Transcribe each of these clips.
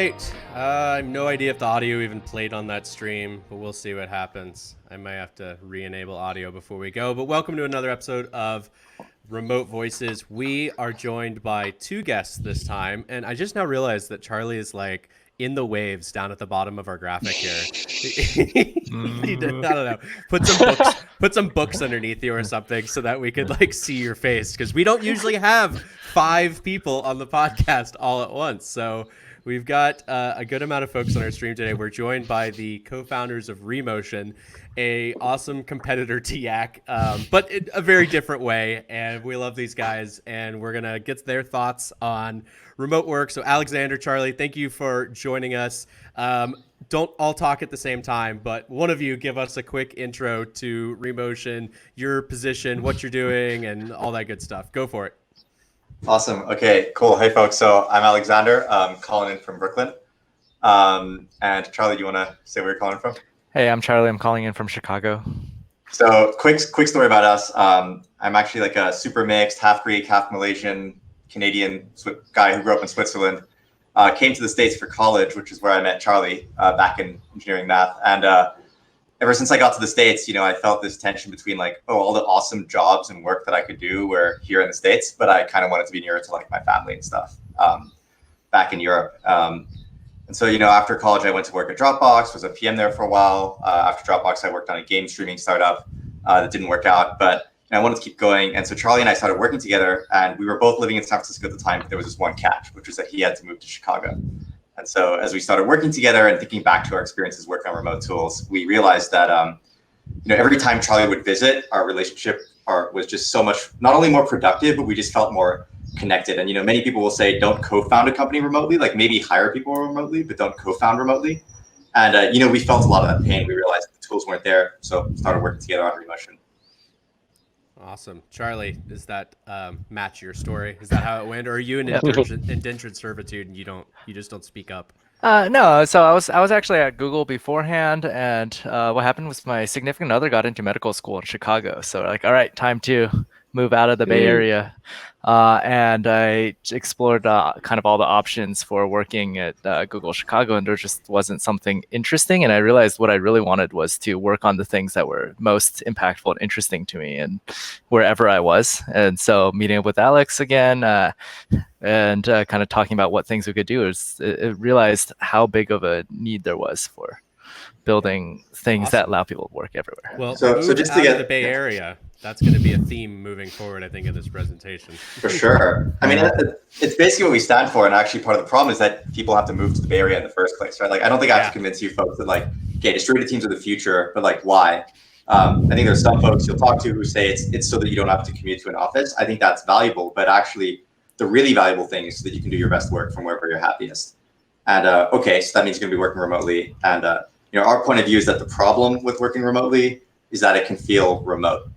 right. I have no idea if the audio even played on that stream, but we'll see what happens. I might have to re-enable audio before we go. But welcome to another episode of Remote Voices. We are joined by two guests this time, and I just now realized that Charlie is like in the waves down at the bottom of our graphic here. I don't know. Put some books underneath you or something so that we could like see your face, because we don't usually have 5 people on the podcast all at once. So we've got a good amount of folks on our stream today. We're joined by the co-founders of Remotion, a awesome competitor to Yak, but in a very different way. And we love these guys, and we're gonna get their thoughts on remote work. So Alexander, Charlie, thank you for joining us. Don't all talk at the same time, but one of you give us a quick intro to Remotion, your position, what you're doing, and all that good stuff. Go for it. Awesome. Okay, cool. Hey, folks. So I'm Alexander. I'm calling in from Brooklyn. And Charlie, do you want to say where you're calling from? Hey, I'm Charlie. I'm calling in from Chicago. So quick story about us. I'm actually like a super mixed, half Greek, half Malaysian, Canadian guy who grew up in Switzerland. Came to the States for college, which is where I met Charlie back in engineering math. And ever since I got to the States, I felt this tension between like, all the awesome jobs and work that I could do were here in the States, but I kind of wanted to be nearer to like my family and stuff back in Europe. And so, after college, I went to work at Dropbox, was a PM there for a while. After Dropbox, I worked on a game streaming startup that didn't work out, but I wanted to keep going. And so Charlie and I started working together, and we were both living in San Francisco at the time, but there was this one catch, which was that he had to move to Chicago. And so as we started working together and thinking back to our experiences working on remote tools, we realized that, every time Charlie would visit, our relationship was just so much, not only more productive, but we just felt more connected. And, many people will say, don't co-found a company remotely, like maybe hire people remotely, but don't co-found remotely. And, we felt a lot of that pain. We realized the tools weren't there. So started working together on Remotion. Awesome. Charlie, does that match your story? Is that how it went? Or are you in indentured servitude and you just don't speak up? No, so I was actually at Google beforehand, and what happened was my significant other got into medical school in Chicago. So like, all right, time to move out of the Bay Area. And I explored kind of all the options for working at Google Chicago, and there just wasn't something interesting. And I realized what I really wanted was to work on the things that were most impactful and interesting to me, and wherever I was. And so meeting up with Alex again, and kind of talking about what things we could do, it realized how big of a need there was for building things that allow people to work everywhere. Well, so just to get the Bay Area, that's going to be a theme moving forward, I think, in this presentation. For sure. I mean, it's basically what we stand for. And actually part of the problem is that people have to move to the Bay Area in the first place, right? Like, I don't think I have to convince you folks that like, okay, distributed teams are the future, but like, why? I think there's some folks you'll talk to who say it's so that you don't have to commute to an office. I think that's valuable, but actually the really valuable thing is so that you can do your best work from wherever you're happiest. And okay, so that means you're going to be working remotely. And our point of view is that the problem with working remotely is that it can feel remote,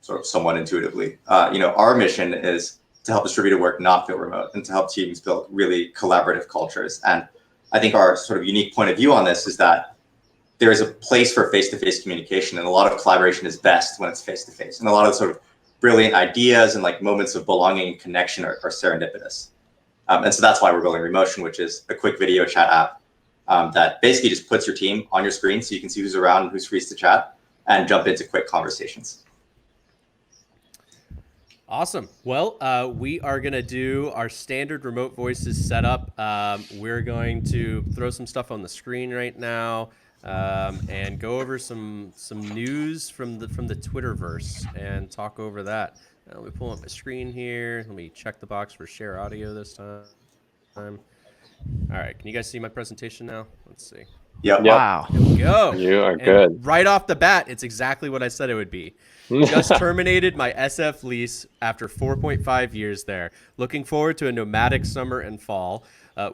sort of somewhat intuitively. Our mission is to help distributed work not feel remote and to help teams build really collaborative cultures. And I think our sort of unique point of view on this is that there is a place for face-to-face communication, and a lot of collaboration is best when it's face-to-face. And a lot of the sort of brilliant ideas and like moments of belonging and connection are serendipitous. And so that's why we're building Remotion, which is a quick video chat app that basically just puts your team on your screen so you can see who's around and who's free to chat and jump into quick conversations. Awesome. Well, we are going to do our standard Remote Voices setup. We're going to throw some stuff on the screen right now and go over some news from the Twitterverse and talk over that. Let me pull up my screen here. Let me check the box for share audio this time. All right. Can you guys see my presentation now? Let's see. Yep. Wow. Here we go. You are And good. right off the bat, it's exactly what I said it would be. Just terminated my SF lease after 4.5 years there. Looking forward to a nomadic summer and fall.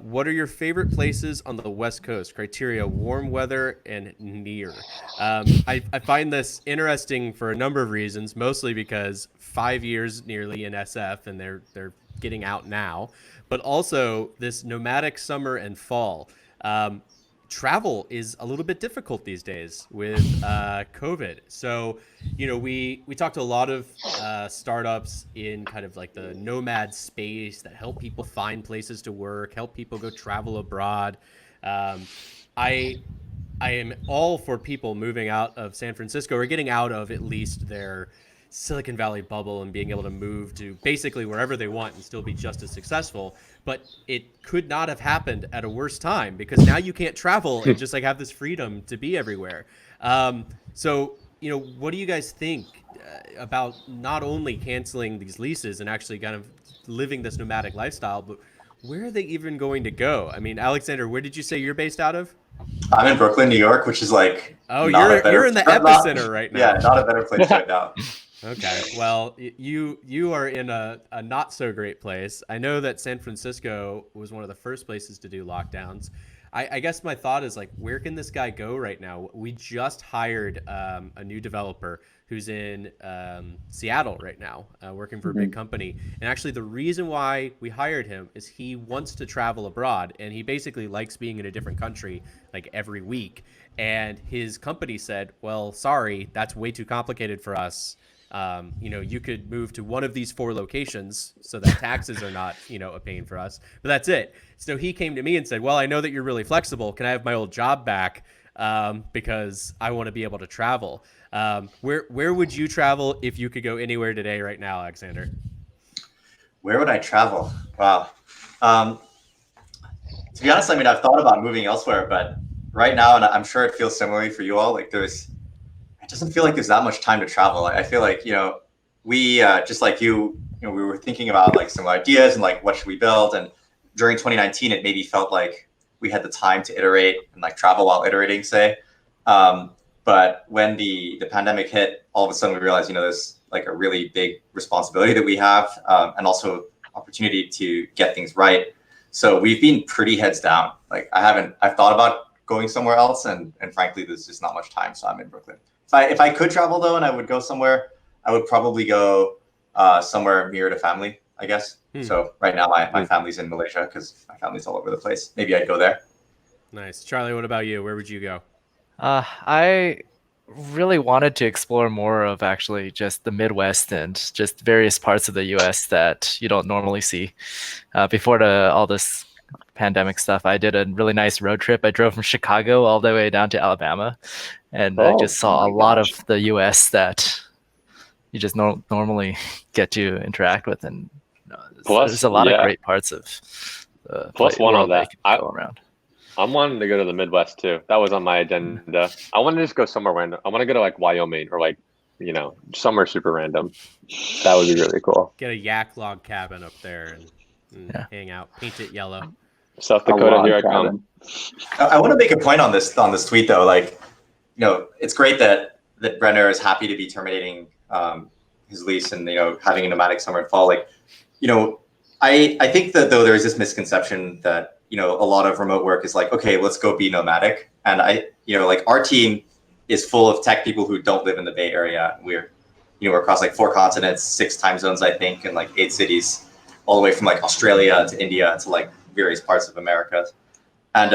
What are your favorite places on the West Coast? Criteria: warm weather and near. I find this interesting for a number of reasons, mostly because 5 years nearly in SF and they're getting out now, but also this nomadic summer and fall. travel is a little bit difficult these days with COVID. So, we talked to a lot of startups in kind of like the nomad space that help people find places to work, help people go travel abroad. I am all for people moving out of San Francisco or getting out of at least their Silicon Valley bubble and being able to move to basically wherever they want and still be just as successful. But it could not have happened at a worse time because now you can't travel and just like have this freedom to be everywhere. So, what do you guys think about not only canceling these leases and actually kind of living this nomadic lifestyle, but where are they even going to go? I mean, Alexander, where did you say you're based out of? I'm in Brooklyn, New York, which is like you're in the epicenter right now. Yeah, not a better place right now. Okay, well, you are in a not so great place. I know that San Francisco was one of the first places to do lockdowns. I guess my thought is like, where can this guy go right now? We just hired a new developer who's in Seattle right now, working for a big company. And actually, the reason why we hired him is he wants to travel abroad, and he basically likes being in a different country like every week. And his company said, "Well, sorry, that's way too complicated for us. You could move to one of these 4 locations so that taxes are not, a pain for us. But that's it." So he came to me and said, "Well, I know that you're really flexible. Can I have my old job back? Because I want to be able to travel." Where would you travel if you could go anywhere today, right now, Alexander? Where would I travel? Wow. To be honest, I mean, I've thought about moving elsewhere, but right now, and I'm sure it feels similarly for you all, like it doesn't feel like there's that much time to travel. I feel like, we, just like you, we were thinking about like some ideas and like, what should we build? And during 2019, it maybe felt like we had the time to iterate and like travel while iterating, say. But when the pandemic hit, all of a sudden we realized, there's like a really big responsibility that we have, and also opportunity to get things right. So we've been pretty heads down. Like I've thought about going somewhere else, and frankly, there's just not much time. So I'm in Brooklyn. If I could travel though, and I would go somewhere, I would probably go somewhere near to family, I guess. So right now my family's in Malaysia because my family's all over the place. Maybe I'd go there. Nice. Charlie, what about you? Where would you go? I really wanted to explore more of actually just the Midwest and just various parts of the U.S. that you don't normally see. Before all this pandemic stuff, I did a really nice road trip. I drove from Chicago all the way down to Alabama, and I just saw a lot of the U.S. that you just normally get to interact with, and there's a lot of great parts of the plus one on that. Go around. I'm wanting to go to the Midwest too. That was on my agenda. I want to just go somewhere random. I want to go to like Wyoming or like, somewhere super random. That would be really cool. Get a yak log cabin up there and hang out. Paint it yellow. South Dakota, here I come. I want to make a point on this tweet though. Like, it's great that Brenner is happy to be terminating his lease and having a nomadic summer and fall. Like, I think that though there's this misconception that a lot of remote work is like, okay, let's go be nomadic. And like our team is full of tech people who don't live in the Bay Area. We're across like 4 continents, 6 time zones, I think, and like 8 cities, all the way from like Australia to India to like various parts of America. And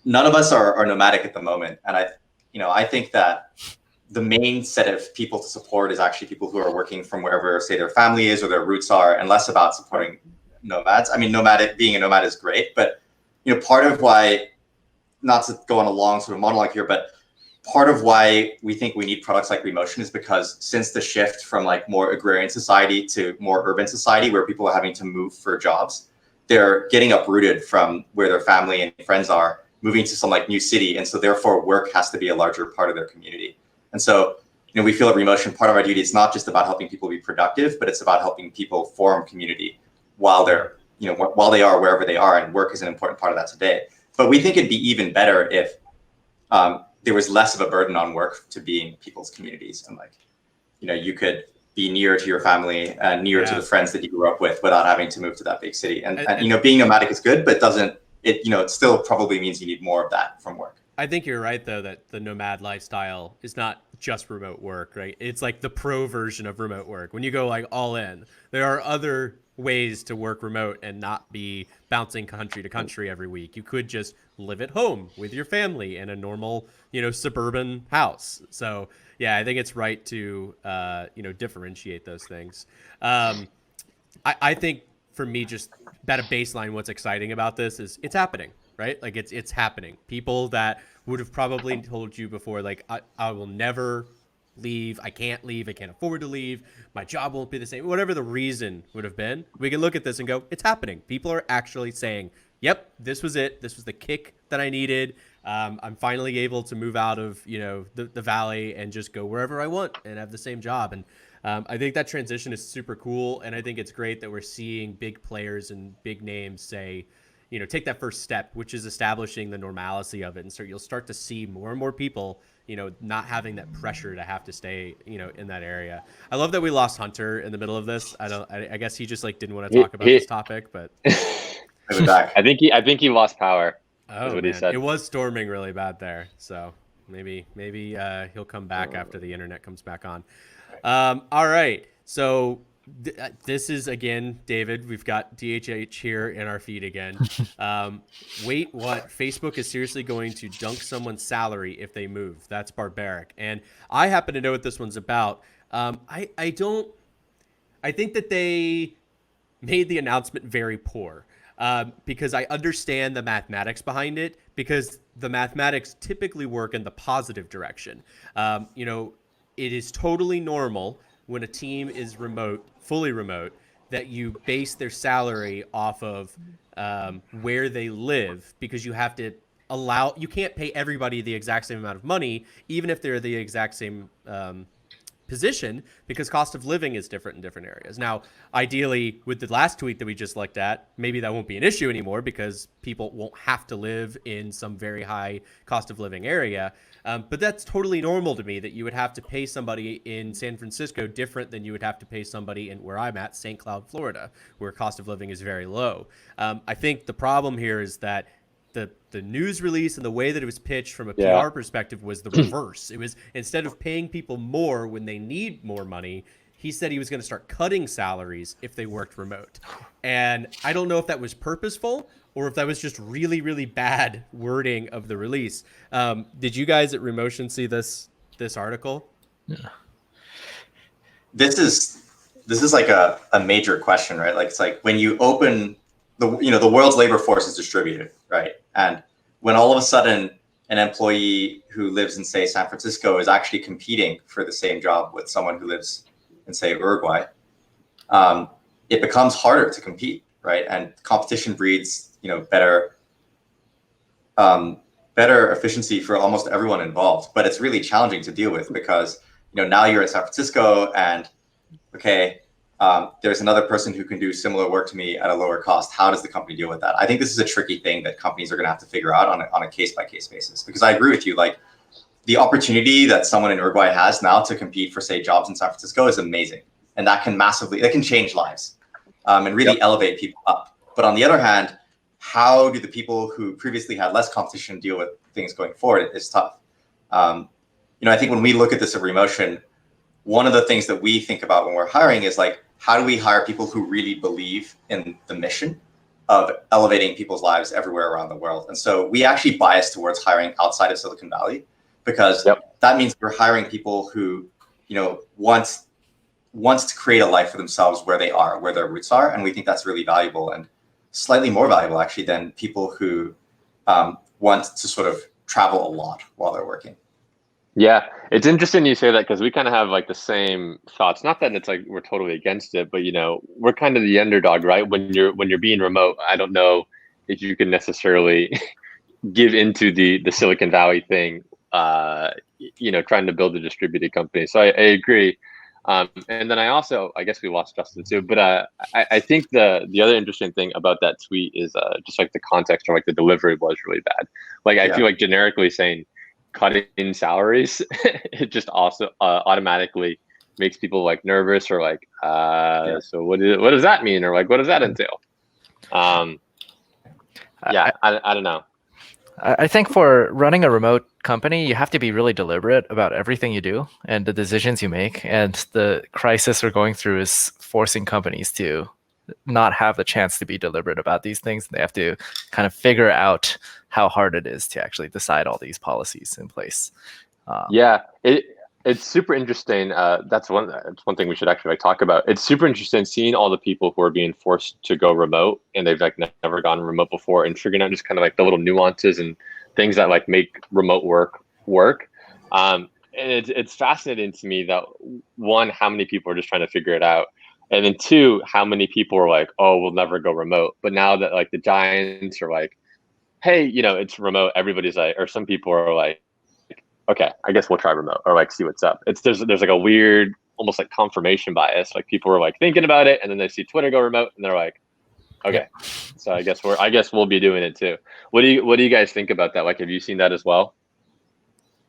none of us are nomadic at the moment. And I think that the main set of people to support is actually people who are working from wherever, say, their family is or their roots are, and less about supporting nomads. I mean, being a nomad is great, but part of why, not to go on a long sort of monologue here, but part of why we think we need products like Remotion is because since the shift from like more agrarian society to more urban society, where people are having to move for jobs, they're getting uprooted from where their family and friends are, moving to some like new city, and so therefore work has to be a larger part of their community. And so we feel at Remotion, part of our duty is not just about helping people be productive, but it's about helping people form community while they're, while they are wherever they are, and work is an important part of that today. But we think it'd be even better if there was less of a burden on work to be in people's communities, and like, you could be near to your family and near to the friends that you grew up with without having to move to that big city. And being nomadic is good, but it still probably means you need more of that from work. I think you're right, though, that the nomad lifestyle is not just remote work, right? It's like the pro version of remote work. When you go like all in, there are other ways to work remote and not be bouncing country to country every week. You could just live at home with your family in a normal, suburban house. So yeah, I think it's right to, differentiate those things. I think for me, just at a baseline, what's exciting about this is it's happening, right? Like it's happening. People that would have probably told you before, like, I will never leave. I can't leave. I can't afford to leave. My job won't be the same. Whatever the reason would have been, we can look at this and go, it's happening. People are actually saying, yep, this was it. This was the kick that I needed. I'm finally able to move out of, the valley and just go wherever I want and have the same job. And I think that transition is super cool. And I think it's great that we're seeing big players and big names say, take that first step, which is establishing the normalcy of it. And so you'll start to see more and more people, not having that pressure to have to stay, in that area. I love that we lost Hunter in the middle of this. I guess he just didn't want to talk about this topic, but I'll be back. I think he lost power. oh, what man. he said. It was storming really bad there. So maybe he'll come back after the internet comes back on. All right. So this is, again, David, we've got DHH here in our feed again. Wait, what? Facebook is seriously going to dunk someone's salary if they move. That's barbaric. And I happen to know what this one's about. I think that they made the announcement very poor, because I understand the mathematics behind it, because the mathematics typically work in the positive direction. It is totally normal when a team is fully remote, that you base their salary off of where they live, because you have to you can't pay everybody the exact same amount of money, even if they're the exact same position, because cost of living is different in different areas. Now, ideally, with the last tweet that we just looked at, maybe that won't be an issue anymore because people won't have to live in some very high cost of living area. But that's totally normal to me, that you would have to pay somebody in San Francisco different than you would have to pay somebody in where I'm at, St. Cloud, Florida, where cost of living is very low. I think the problem here is that the news release and the way that it was pitched from a PR perspective was the reverse. It was, instead of paying people more when they need more money, he said he was going to start cutting salaries if they worked remote. And I don't know if that was purposeful or if that was just really, really bad wording of the release. Did you guys at Remotion see this article? Yeah. This is like a major question, right? Like, it's like when you open the world's labor force is distributed, right? And when all of a sudden an employee who lives in, say, San Francisco is actually competing for the same job with someone who lives in, say, Uruguay, it becomes harder to compete, right? And competition breeds, better efficiency for almost everyone involved. But it's really challenging to deal with because, now you're in San Francisco and, okay, there's another person who can do similar work to me at a lower cost. How does the company deal with that? I think this is a tricky thing that companies are going to have to figure out on a case-by-case basis, because I agree with you. Like, the opportunity that someone in Uruguay has now to compete for, say, jobs in San Francisco is amazing. And that can change lives and really elevate people up. But on the other hand, how do the people who previously had less competition deal with things going forward is tough. I think when we look at this at Remotion, one of the things that we think about when we're hiring is like, how do we hire people who really believe in the mission of elevating people's lives everywhere around the world? And so we actually bias towards hiring outside of Silicon Valley, because that means we're hiring people who, wants to create a life for themselves where they are, where their roots are. And we think that's really valuable, and slightly more valuable actually than people who want to sort of travel a lot while they're working. Yeah, it's interesting you say that, because we kind of have like the same thoughts. Not that it's like we're totally against it, but we're kind of the underdog, right? When you're being remote, I don't know if you can necessarily give into the Silicon Valley thing, trying to build a distributed company. So I agree. And then I guess we lost Justin too, but I think the other interesting thing about that tweet is just like the context, or like the delivery was really bad. Like, I feel like generically saying cutting salaries, it just also automatically makes people like nervous, or like, so what does that mean? Or like, what does that entail? I don't know. I think for running a remote company, you have to be really deliberate about everything you do and the decisions you make. And the crisis we're going through is forcing companies to not have the chance to be deliberate about these things. They have to kind of figure out how hard it is to actually decide all these policies in place. Yeah, it's super interesting. That's one thing we should actually like talk about. It's super interesting seeing all the people who are being forced to go remote and they've like never gone remote before, and figuring out just kind of like the little nuances and things that like make remote work. And it's fascinating to me that, one, how many people are just trying to figure it out, and then two, how many people are like, oh, we'll never go remote. But now that like the giants are like, hey, it's remote, everybody's like, or some people are like, okay, I guess we'll try remote, or like see what's up. There's like a weird, almost like confirmation bias. Like people are like thinking about it, and then they see Twitter go remote, and they're like, okay, so I guess we'll be doing it too. What do you guys think about that? Like, have you seen that as well?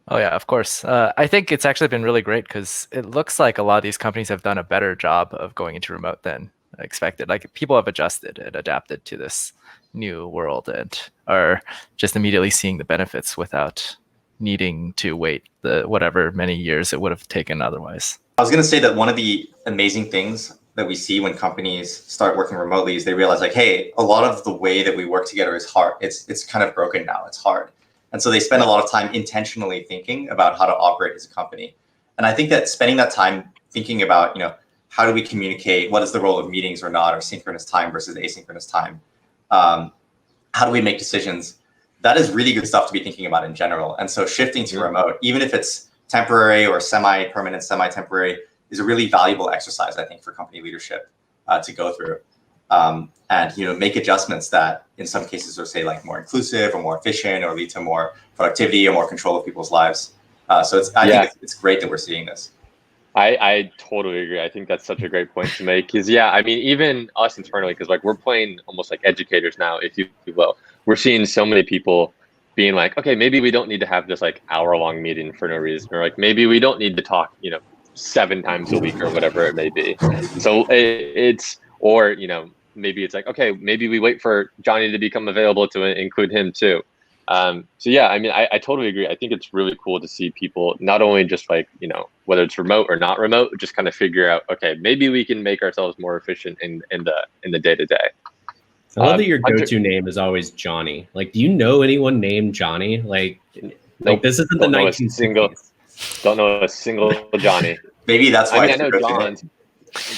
Oh yeah, of course. I think it's actually been really great because it looks like a lot of these companies have done a better job of going into remote than expected. Like people have adjusted and adapted to this new world and are just immediately seeing the benefits without needing to wait the whatever many years it would have taken otherwise. I was going to say that one of the amazing things that we see when companies start working remotely is they realize like, hey, a lot of the way that we work together is hard. It's kind of broken now. It's hard. And so they spend a lot of time intentionally thinking about how to operate as a company. And I think that spending that time thinking about, how do we communicate? What is the role of meetings or not, or synchronous time versus asynchronous time? How do we make decisions? That is really good stuff to be thinking about in general. And so shifting to remote, even if it's temporary or semi-permanent, semi-temporary, is a really valuable exercise, I think, for company leadership to go through. And make adjustments that in some cases are, say, like more inclusive or more efficient or lead to more productivity or more control of people's lives. So I think it's great that we're seeing this. I totally agree. I think that's such a great point to make. Because even us internally, because like we're playing almost like educators now, if you will. We're seeing so many people being like, okay, maybe we don't need to have this like hour-long meeting for no reason, or like maybe we don't need to talk, 7 times a week or whatever it may be. So maybe it's like, okay, maybe we wait for Johnny to become available to include him too. I totally agree. I think it's really cool to see people not only just like, whether it's remote or not remote, just kind of figure out, okay, maybe we can make ourselves more efficient in the day-to-day. I love that your go-to name is always Johnny. Like, do you know anyone named Johnny? Like this isn't the 1960s. Don't know a single Johnny. Maybe that's why I know John,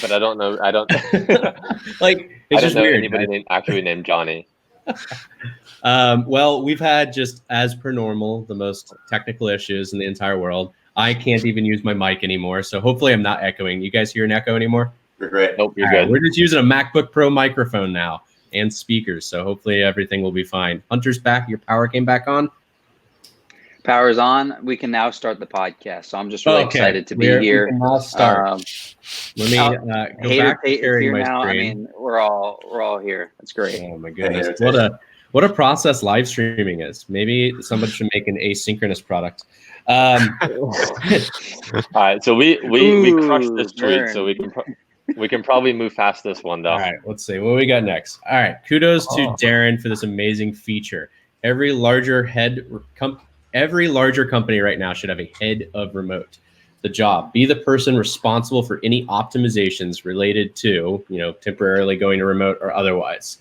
but I don't know. I don't like. It's I don't just know weird, anybody actually named Johnny. Well, we've had, just as per normal, the most technical issues in the entire world. I can't even use my mic anymore, so hopefully I'm not echoing. You guys hear an echo anymore? You're great. Nope, you're good. We're just using a MacBook Pro microphone now and speakers, so hopefully everything will be fine. Hunter's back. Your power came back on? Power's on. We can now start the podcast. So I'm just really excited to be here. We can now start. Let me go back to sharing my now. screen. I mean, we're all here. That's great. Oh my goodness. What a process live streaming is. Maybe somebody should make an asynchronous product. All right, so we crushed this tweet, so we can probably move past this one though. All right, let's see what we got next. All right, kudos to Darren for this amazing feature. Every larger company right now should have a head of remote. The job, be the person responsible for any optimizations related to, temporarily going to remote or otherwise.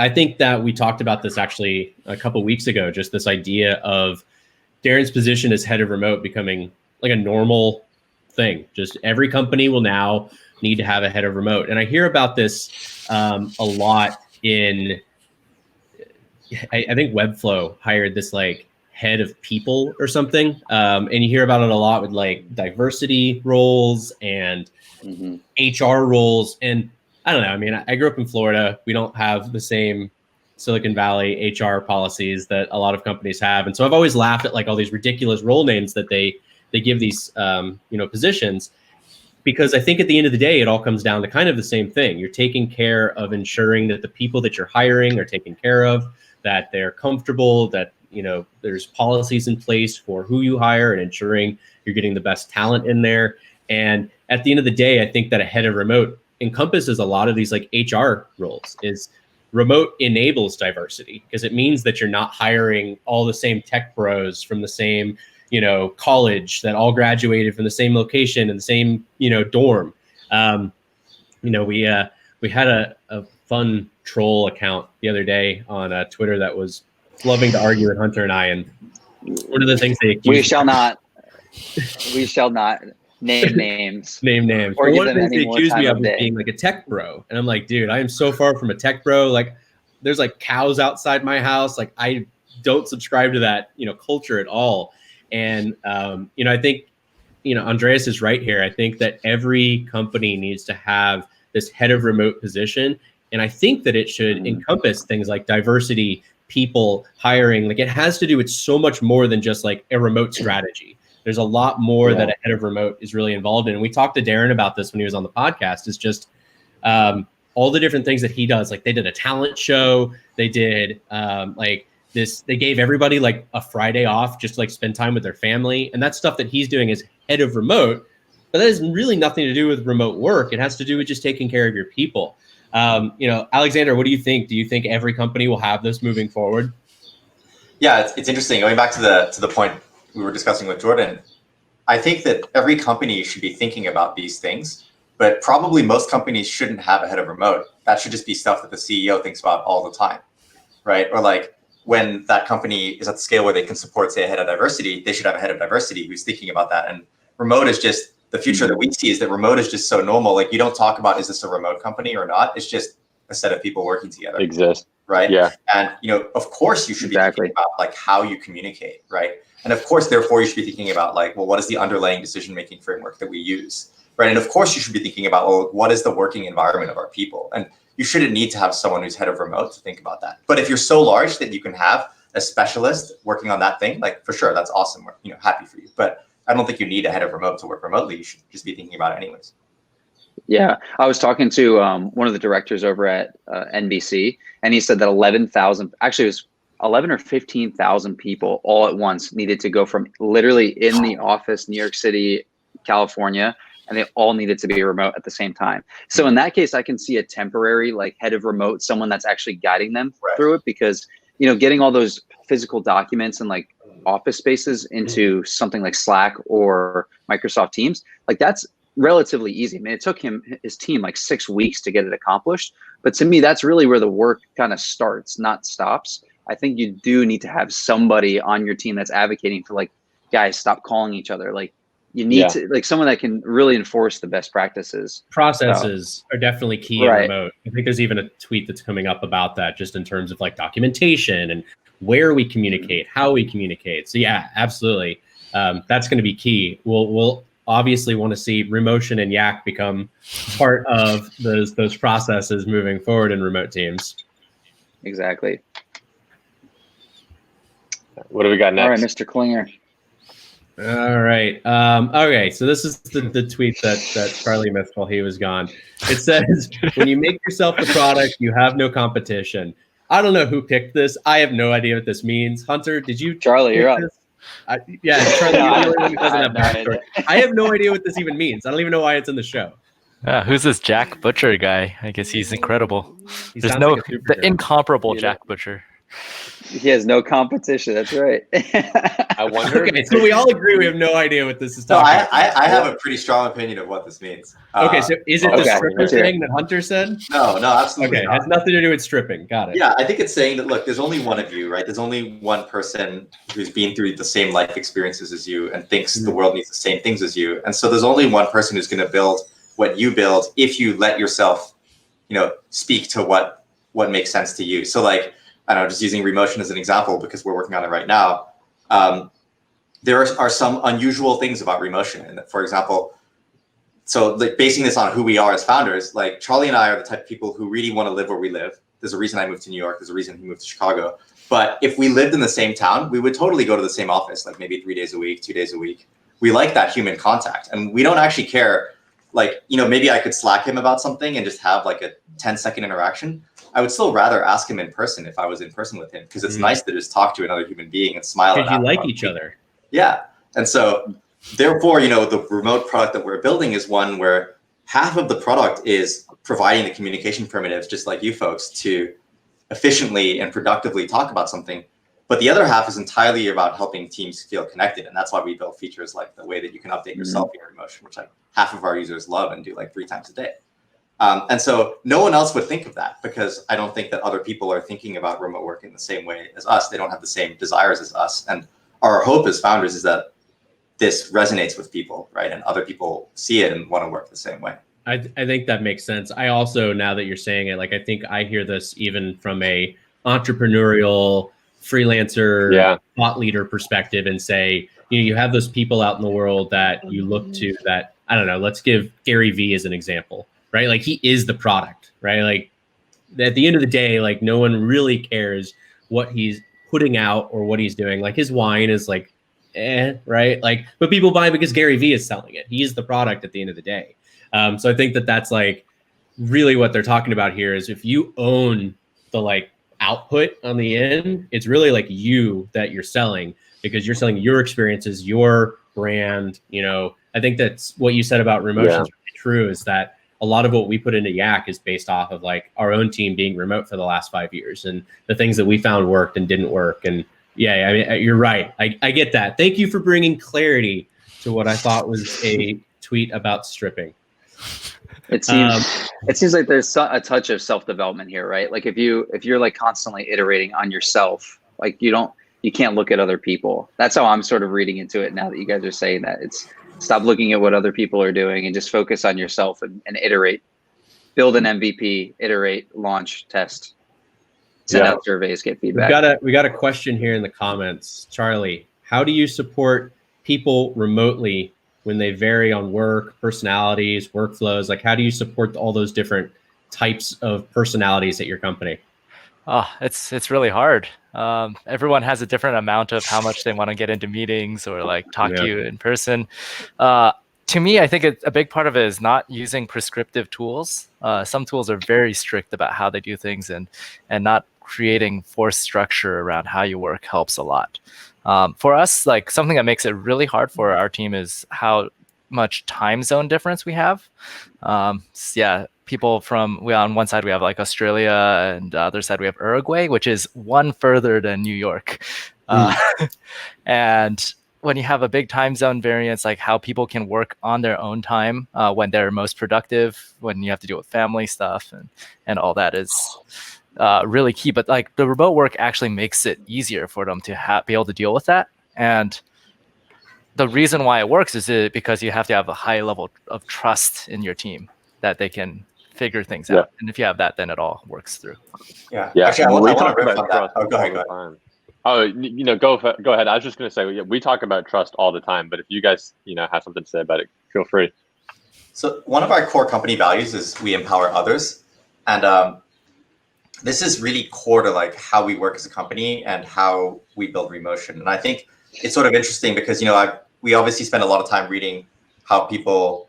I think that we talked about this actually a couple weeks ago, just this idea of Darren's position as head of remote becoming like a normal thing. Just every company will now need to have a head of remote. And I hear about this a lot in, I think Webflow hired this like head of people or something. And you hear about it a lot with like diversity roles and HR roles. And I don't know. I mean, I grew up in Florida. We don't have the same Silicon Valley HR policies that a lot of companies have. And so I've always laughed at like all these ridiculous role names that they give these, positions, because I think at the end of the day, it all comes down to kind of the same thing. You're taking care of ensuring that the people that you're hiring are taken care of, that they're comfortable, that, there's policies in place for who you hire and ensuring you're getting the best talent in there. And at the end of the day, I think that a head of remote encompasses a lot of these like HR roles. Is remote enables diversity because it means that you're not hiring all the same tech bros from the same, college that all graduated from the same location and the same, dorm. we had a fun troll account the other day on Twitter that was loving to argue with Hunter and I, and one of the things they accused we shall not name names name names. or but give one of the them things they any more accused me time of of is day. being like a tech bro, and I'm like, dude, I am so far from a tech bro. Like, there's like cows outside my house. Like, I don't subscribe to that culture at all. And I think Andreas is right here. I think that every company needs to have this head of remote position, and I think that it should encompass things like diversity, people, hiring. Like, it has to do with so much more than just like a remote strategy. There's a lot more that a head of remote is really involved in. And we talked to Darren about this when he was on the podcast. It's just all the different things that he does. Like, they did a talent show. They did they gave everybody like a Friday off just to like spend time with their family. And that's stuff that he's doing as head of remote. But that has really nothing to do with remote work. It has to do with just taking care of your people. Alexander, what do you think? Do you think every company will have this moving forward? Yeah, it's interesting. Going back to the point we were discussing with Jordan, I think that every company should be thinking about these things, but probably most companies shouldn't have a head of remote. That should just be stuff that the CEO thinks about all the time, right? Or like when that company is at the scale where they can support, say, a head of diversity, they should have a head of diversity who's thinking about that. And remote is just the future that we see is that remote is just so normal. Like, you don't talk about, is this a remote company or not? It's just a set of people working together. Exist. Right. Yeah. And, of course you should be thinking about like how you communicate. Right. And of course, therefore, you should be thinking about like, well, what is the underlying decision-making framework that we use? Right. And of course, you should be thinking about, well, what is the working environment of our people? And you shouldn't need to have someone who's head of remote to think about that. But if you're so large that you can have a specialist working on that thing, like, for sure, that's awesome. We're, happy for you. But I don't think you need a head of remote to work remotely. You should just be thinking about it anyways. Yeah, I was talking to one of the directors over at NBC, and he said that 11,000, actually it was 11 or 15,000 people all at once needed to go from literally in the office, New York City, California, and they all needed to be remote at the same time. So in that case, I can see a temporary like head of remote, someone that's actually guiding them through it, because getting all those physical documents and like office spaces into something like Slack or Microsoft Teams, like that's relatively easy. I mean, it took his team like 6 weeks to get it accomplished. But to me, that's really where the work kind of starts, not stops. I think you do need to have somebody on your team that's advocating for like, guys, stop calling each other. Like, you need to like someone that can really enforce the best practices. Processes are definitely key in remote. I think there's even a tweet that's coming up about that, just in terms of like documentation and where we communicate, how we communicate. So yeah, absolutely. That's going to be key. We'll obviously want to see Remotion and Yak become part of those processes moving forward in remote teams. Exactly. What do we got next? All right, Mr. Klinger. All right. Okay, so this is the tweet that Charlie missed while he was gone. It says, when you make yourself the product, you have no competition. I don't know who picked this. I have no idea what this means. Hunter, did you? Charlie, you're up. Charlie, you're the only one who doesn't have backstory. I have no idea what this even means. I don't even know why it's in the show. Who's this Jack Butcher guy? I guess he's incredible. He There's sounds no like a superhero. the incomparable Jack Butcher. He has no competition. That's right. I wonder. Okay, so we all agree we have no idea what this is No, talking about. I have a pretty strong opinion of what this means. Okay, so is it the okay, stripper let's hear it. thing that Hunter said? No, absolutely Okay, not. has nothing to do with stripping. Got it. Yeah, I think it's saying that, look, there's only one of you, right? There's only one person who's been through the same life experiences as you and thinks the world needs the same things as you. And so there's only one person who's going to build what you build if you let yourself, speak to what makes sense to you. So like, I don't know, just using Remotion as an example, because we're working on it right now. There are some unusual things about Remotion. And for example, so like basing this on who we are as founders, like Charlie and I are the type of people who really want to live where we live. There's a reason I moved to New York. There's a reason he moved to Chicago. But if we lived in the same town, we would totally go to the same office, like maybe 3 days a week, 2 days a week. We like that human contact. And we don't actually care, like, maybe I could Slack him about something and just have like a 10-second interaction. I would still rather ask him in person if I was in person with him, because it's nice to just talk to another human being and smile. Because you like each other. Yeah. And so therefore, the remote product that we're building is one where half of the product is providing the communication primitives, just like you folks, to efficiently and productively talk about something. But the other half is entirely about helping teams feel connected. And that's why we build features like the way that you can update yourself in your Remotion, which like half of our users love and do like 3 times a day. And so no one else would think of that, because I don't think that other people are thinking about remote work in the same way as us. They don't have the same desires as us. And our hope as founders is that this resonates with people, right? And other people see it and want to work the same way. I think that makes sense. I also, now that you're saying it, like, I think I hear this even from a entrepreneurial freelancer thought leader perspective, and say, you have those people out in the world that you look to that, I don't know, let's give Gary Vee as an example, right? Like, he is the product, right? Like, at the end of the day, like, no one really cares what he's putting out or what he's doing. Like, his wine is like, right? Like, but people buy because Gary Vee is selling it. He's the product at the end of the day. So I think that that's like really what they're talking about here, is if you own the like output on the end, it's really like you that you're selling, because you're selling your experiences, your brand. I think that's what you said about remote is really true, is that a lot of what we put into Yak is based off of like our own team being remote for the last 5 years, and the things that we found worked and didn't work. And yeah, I mean, you're right. I get that. Thank you for bringing clarity to what I thought was a tweet about stripping. It seems like there's a touch of self-development here, right? Like if you're like constantly iterating on yourself, like you can't look at other people. That's how I'm sort of reading into it now that you guys are saying that. It's stop looking at what other people are doing and just focus on yourself and iterate, build an MVP, iterate, launch, test, send out surveys, get feedback. We got a question here in the comments. Charlie, how do you support people remotely when they vary on work, personalities, workflows? Like, how do you support all those different types of personalities at your company? Oh, it's really hard. Everyone has a different amount of how much they want to get into meetings or like talk to you in person. To me, I think a big part of it is not using prescriptive tools. Some tools are very strict about how they do things, and not creating forced structure around how you work helps a lot. For us, like something that makes it really hard for our team is how much time zone difference we have. People on one side we have like Australia, and the other side we have Uruguay, which is one further than New York. And when you have a big time zone variance, like how people can work on their own time when they're most productive, when you have to deal with family stuff and all that is really key. But like the remote work actually makes it easier for them to be able to deal with that. And the reason why it works is because you have to have a high level of trust in your team that they can figure things out. And if you have that, then it all works through. Yeah. Actually, I want to riff on that. Go ahead. Go ahead. I was just going to say, we talk about trust all the time, but if you guys, have something to say about it, feel free. So one of our core company values is we empower others. And this is really core to like how we work as a company and how we build Remotion. And I think it's sort of interesting because, we obviously spend a lot of time reading how people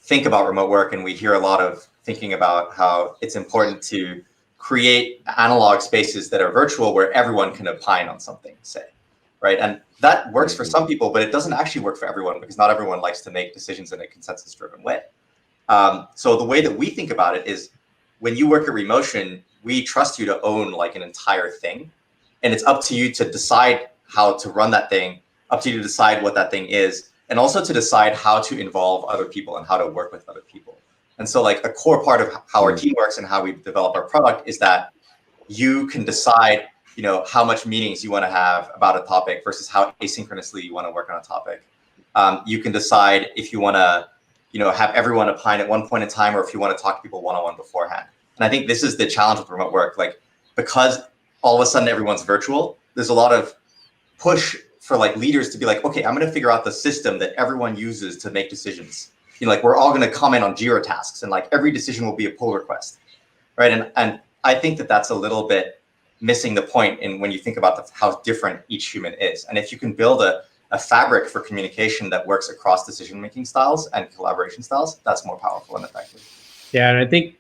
think about remote work, and we hear a lot of thinking about how it's important to create analog spaces that are virtual where everyone can opine on something, say, right? And that works for some people, but it doesn't actually work for everyone, because not everyone likes to make decisions in a consensus-driven way. So the way that we think about it is, when you work at Remotion, we trust you to own like an entire thing, and it's up to you to decide how to run that thing, up to you to decide what that thing is, and also to decide how to involve other people and how to work with other people. And so like a core part of how our team works and how we develop our product is that you can decide, how much meetings you want to have about a topic versus how asynchronously you want to work on a topic. You can decide if you want to, have everyone opine at one point in time, or if you want to talk to people one-on-one beforehand. And I think this is the challenge with remote work. Like, because all of a sudden everyone's virtual, there's a lot of push for like leaders to be like, okay, I'm going to figure out the system that everyone uses to make decisions. Like we're all going to comment on Jira tasks, and like every decision will be a pull request, right? And I think that that's a little bit missing the point in when you think about how different each human is. And if you can build a fabric for communication that works across decision-making styles and collaboration styles, that's more powerful and effective. Yeah, and I think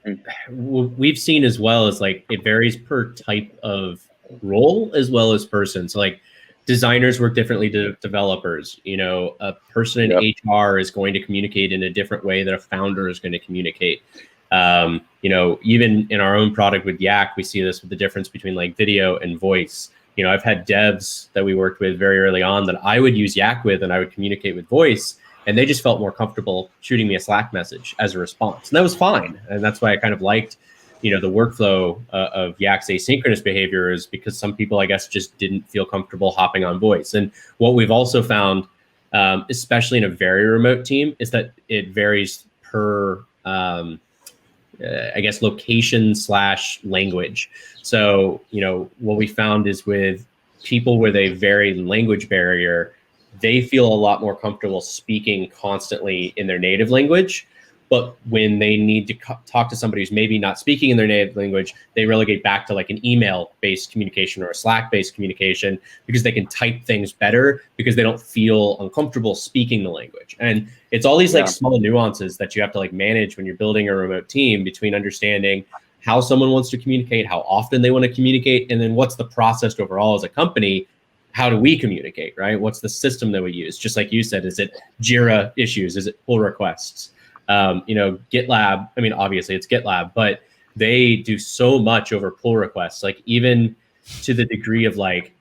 what we've seen as well is like it varies per type of role as well as person. So like designers work differently to developers. A person in HR is going to communicate in a different way that a founder is going to communicate. Even in our own product with Yak, we see this with the difference between like video and voice. I've had devs that we worked with very early on that I would use Yak with, and I would communicate with voice. and they just felt more comfortable shooting me a Slack message as a response, and that was fine. And that's why I kind of liked, the workflow of Yak's asynchronous behavior, is because some people, I guess, just didn't feel comfortable hopping on voice. And what we've also found, especially in a very remote team, is that it varies per I guess location / language. So, what we found is with people with a very language barrier, they feel a lot more comfortable speaking constantly in their native language. But when they need to talk to somebody who's maybe not speaking in their native language, they relegate back to like an email-based communication or a Slack-based communication, because they can type things better because they don't feel uncomfortable speaking the language. And it's all these like small nuances that you have to like manage when you're building a remote team, between understanding how someone wants to communicate, how often they want to communicate, and then what's the process overall as a company. How do we communicate, right? What's the system that we use? Just like you said, is it Jira issues? Is it pull requests? GitLab, I mean, obviously it's GitLab, but they do so much over pull requests, like even to the degree of like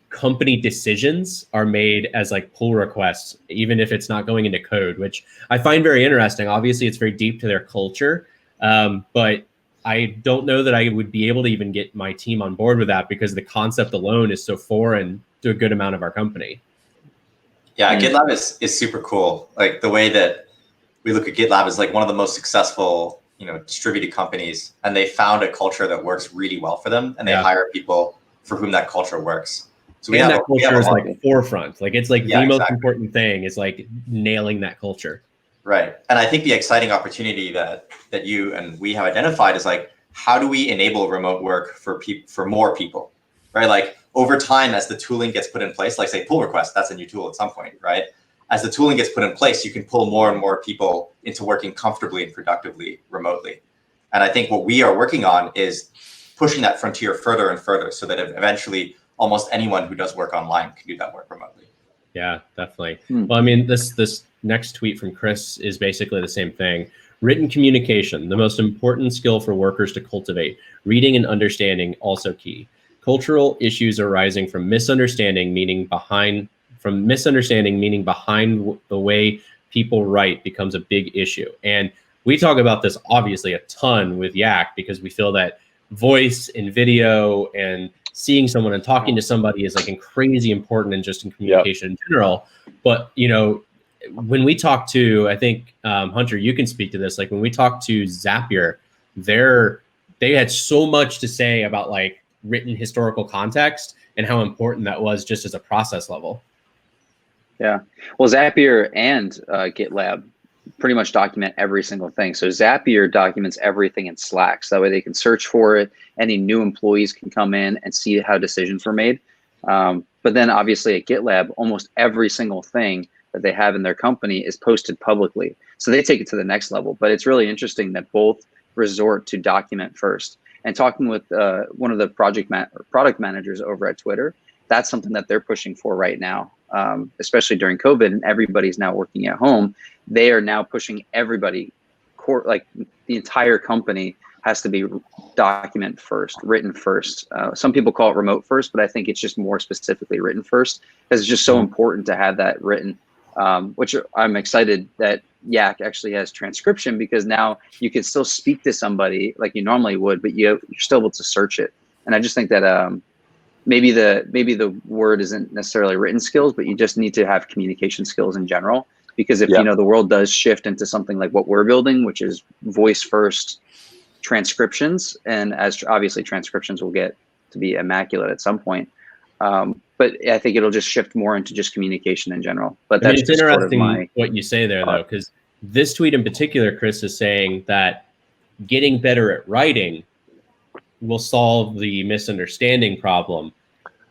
company decisions are made as like pull requests, even if it's not going into code, which I find very interesting. Obviously it's very deep to their culture. But I don't know that I would be able to even get my team on board with that, because the concept alone is so foreign to a good amount of our company. Yeah, GitLab is super cool. Like the way that we look at GitLab is like one of the most successful, distributed companies, and they found a culture that works really well for them, and they hire people for whom that culture works. So that culture is like forefront. Like it's like the most important thing is like nailing that culture. Right. And I think the exciting opportunity that you and we have identified is like, how do we enable remote work for more people, right? Like over time, as the tooling gets put in place, like say pull request, that's a new tool at some point, right? As the tooling gets put in place, you can pull more and more people into working comfortably and productively remotely. And I think what we are working on is pushing that frontier further and further, so that eventually almost anyone who does work online can do that work remotely. Yeah, definitely. Well, I mean, this next tweet from Chris is basically the same thing. Written communication, the most important skill for workers to cultivate. Reading and understanding, also key. Cultural issues arising from misunderstanding, meaning behind the way people write becomes a big issue. And we talk about this obviously a ton with Yak, because we feel that voice and video and seeing someone and talking to somebody is like crazy important, and just in communication in general. But when we talk to, I think Hunter, you can speak to this. Like when we talk to Zapier, they had so much to say about like written historical context and how important that was just as a process level. Yeah. Well, Zapier and GitLab pretty much document every single thing. So Zapier documents everything in Slack, so that way they can search for it. Any new employees can come in and see how decisions were made. But then obviously at GitLab, almost every single thing that they have in their company is posted publicly. So they take it to the next level. But it's really interesting that both resort to document first. And talking with one of the product managers over at Twitter, that's something that they're pushing for right now, especially during COVID, and everybody's now working at home. They are now pushing everybody, like the entire company has to be document first, written first. Some people call it remote first, but I think it's just more specifically written first, because it's just so important to have that written, which I'm excited that Yak actually has transcription, because now you can still speak to somebody like you normally would, but you're still able to search it. And I just think that maybe the word isn't necessarily written skills, but you just need to have communication skills in general. Because if the world does shift into something like what we're building, which is voice first transcriptions, and as obviously transcriptions will get to be immaculate at some point, but I think it'll just shift more into just communication in general. But that's it's interesting what you say there, though, because this tweet in particular, Chris, is saying that getting better at writing will solve the misunderstanding problem.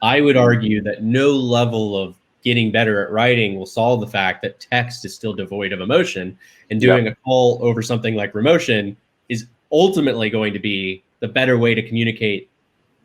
I would argue that no level of getting better at writing will solve the fact that text is still devoid of emotion, and doing a call over something like Remotion is ultimately going to be the better way to communicate.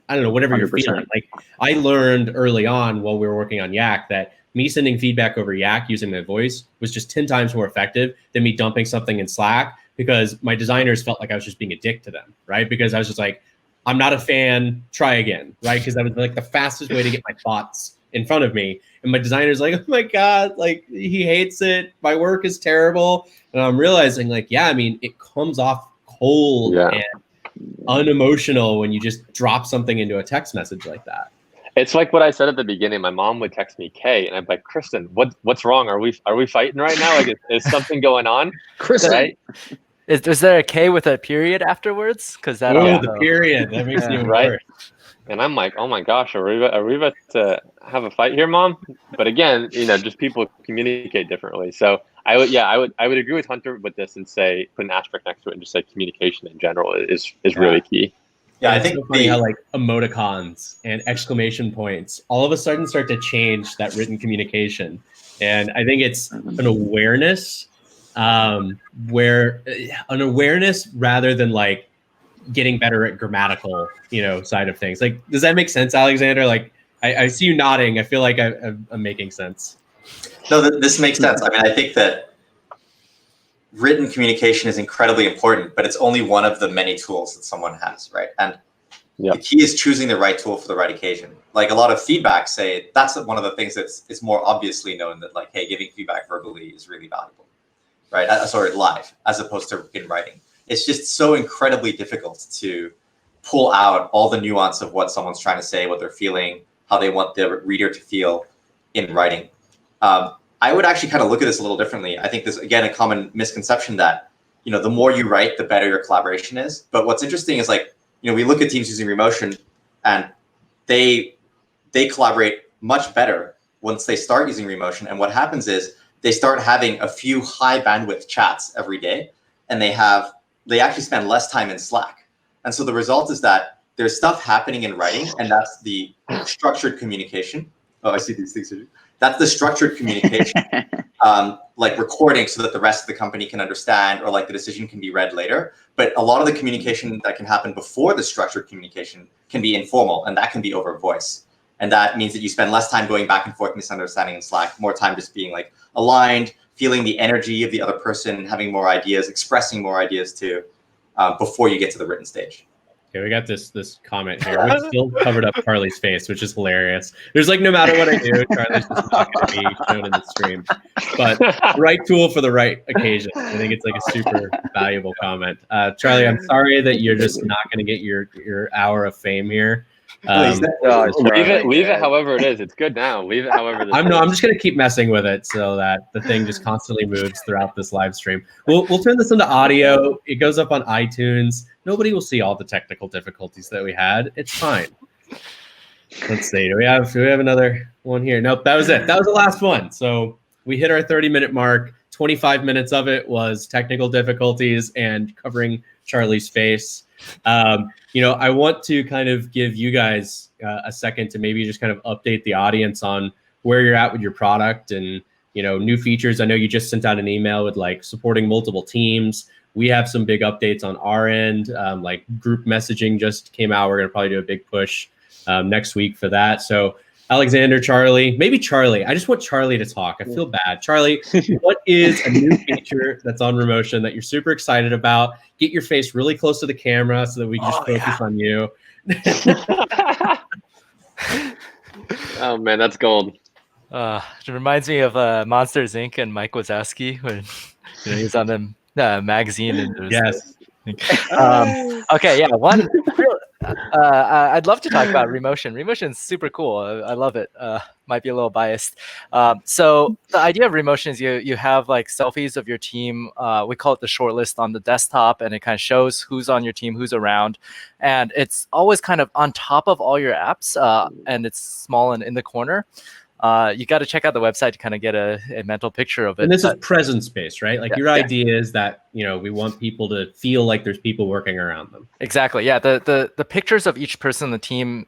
I don't know, whatever 100%. You're feeling. Like I learned early on while we were working on Yak that me sending feedback over Yak using my voice was just 10 times more effective than me dumping something in Slack, because my designers felt like I was just being a dick to them, right? Because I was just like, I'm not a fan, try again, right? Because that was like the fastest way to get my thoughts in front of me, and my designer's like, oh my God, like he hates it. My work is terrible. And I'm realizing like, yeah, I mean, it comes off cold and unemotional when you just drop something into a text message like that. It's like what I said at the beginning. My mom would text me K, and I'm like, Kristen, what's wrong? Are we fighting right now? Like, is something going on? Kristen, Right? Is there a K with a period afterwards? Because that the period that makes it even Right. worse. And I'm like, oh my gosh, are we about to have a fight here, Mom? But again, just people communicate differently. So I would agree with Hunter with this and say put an asterisk next to it and just say communication in general is really key. Yeah, I It's think so funny how like emoticons and exclamation points all of a sudden start to change that written communication, and I think it's an awareness, where an awareness rather than like getting better at grammatical, side of things. Like, does that make sense, Alexander? Like, I see you nodding. I feel like I'm making sense. No, this makes sense. I mean, I think that written communication is incredibly important, but it's only one of the many tools that someone has, right? And the key is choosing the right tool for the right occasion. Like a lot of feedback say that's one of the things it's more obviously known that like, hey, giving feedback verbally is really valuable, right? Sorry, live as opposed to in writing. It's just so incredibly difficult to pull out all the nuance of what someone's trying to say, what they're feeling, how they want the reader to feel in writing. I would actually kind of look at this a little differently. I think there's, again, a common misconception that, the more you write, the better your collaboration is. But what's interesting is like, we look at teams using Remotion and they collaborate much better once they start using Remotion. And what happens is they start having a few high bandwidth chats every day, and they actually spend less time in Slack. And so the result is that there's stuff happening in writing, and that's the structured communication. Oh, I see these things. That's the structured communication, like recording so that the rest of the company can understand, or like the decision can be read later. But a lot of the communication that can happen before the structured communication can be informal, and that can be over voice. And that means that you spend less time going back and forth, misunderstanding in Slack, more time just being like aligned, feeling the energy of the other person, having more ideas, expressing more ideas too, before you get to the written stage. Okay, we got this comment here. We've still covered up Charlie's face, which is hilarious. There's like, no matter what I do, Charlie's just not going to be shown in the stream. But right tool for the right occasion. I think it's like a super valuable comment. Charlie, I'm sorry that you're just not going to get your hour of fame here. Leave it however it is. It's good now. Leave it however it is. I'm just going to keep messing with it so that the thing just constantly moves throughout this live stream. We'll turn this into audio. It goes up on iTunes. Nobody will see all the technical difficulties that we had. It's fine. Let's see. Do we have another one here? Nope, that was it. That was the last one. So we hit our 30-minute mark. 25 minutes of it was technical difficulties and covering Charlie's face. I want to kind of give you guys a second to maybe just kind of update the audience on where you're at with your product and, new features. I know you just sent out an email with like supporting multiple teams. We have some big updates on our end, like group messaging just came out. We're going to probably do a big push next week for that. So Alexander, Charlie, maybe Charlie. I just want Charlie to talk. I feel bad. Charlie, what is a new feature that's on Remotion that you're super excited about? Get your face really close to the camera so that we can just focus on you. Oh, man, that's gold. It reminds me of Monsters, Inc. and Mike Wazowski when he was on the magazine. And it was, yes. Okay, yeah. I'd love to talk about Remotion. Remotion's super cool. I love it. Might be a little biased. So the idea of Remotion is you have like selfies of your team. We call it the shortlist on the desktop, and it kind of shows who's on your team, who's around, and it's always kind of on top of all your apps, and it's small and in the corner. You got to check out the website to kind of get a mental picture of it. And this is presence based, right? Like your idea is that, we want people to feel like there's people working around them. Exactly. Yeah. The pictures of each person on the team